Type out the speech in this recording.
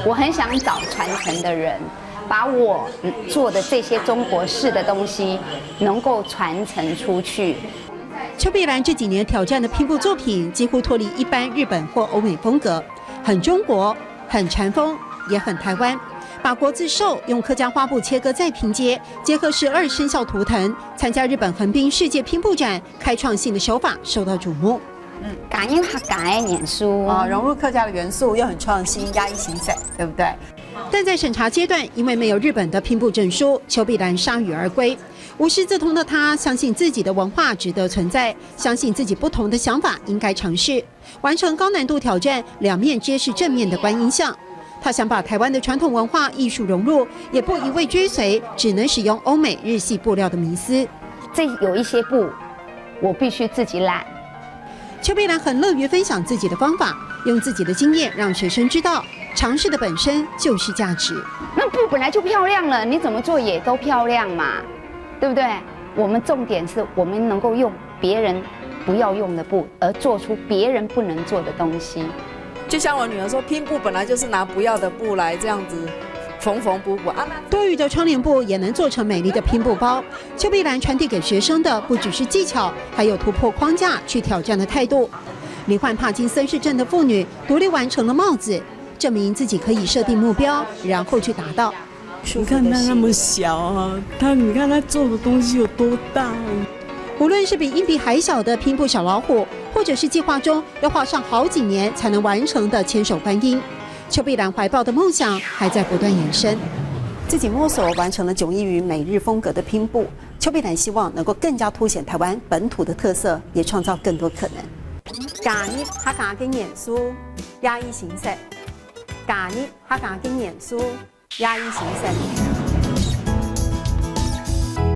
我很想找传承的人，把我做的这些中国式的东西能够传承出去。邱碧兰这几年挑战的拼布作品，几乎脱离一般日本或欧美风格，很中国，很禅风，也很台湾。把国字兽用客家花布切割再拼接，结合12生肖图腾，参加日本横滨世界拼布展，开创性的手法受到瞩目。感应客家的元素融入客家的元素，又很创新，压抑形式，对不对？但在审查阶段，因为没有日本的拼布证书，邱碧兰铩羽而归。无师自通的她，相信自己的文化值得存在，相信自己不同的想法应该尝试，完成高难度挑战，两面皆是正面的观音像。她想把台湾的传统文化艺术融入，也不一味追随只能使用欧美日系布料的迷思。这有一些布，我必须自己染。邱碧兰很乐于分享自己的方法，用自己的经验让学生知道，尝试的本身就是价值。那布本来就漂亮了，你怎么做也都漂亮嘛，对不对？我们重点是我们能够用别人不要用的布，而做出别人不能做的东西。就像我女儿说，拼布本来就是拿不要的布来这样子缝缝补补啊。多余的窗帘布也能做成美丽的拼布包。邱碧兰传递给学生的不只是技巧，还有突破框架去挑战的态度。罹患帕金森氏症的妇女独立完成了帽子，证明自己可以设定目标，然后去达到。你看他那么小啊，你看他做的东西有多大。无论是比硬币还小的拼布小老虎，或者是计划中要花上好几年才能完成的千手观音，邱碧兰怀抱的梦想还在不断延伸。自己摸索完成了迥异于美日风格的拼布，邱碧兰希望能够更加凸显台湾本土的特色，也创造更多可能。假日客家嘅元素，压抑形式；假日客家嘅元素，压抑形式。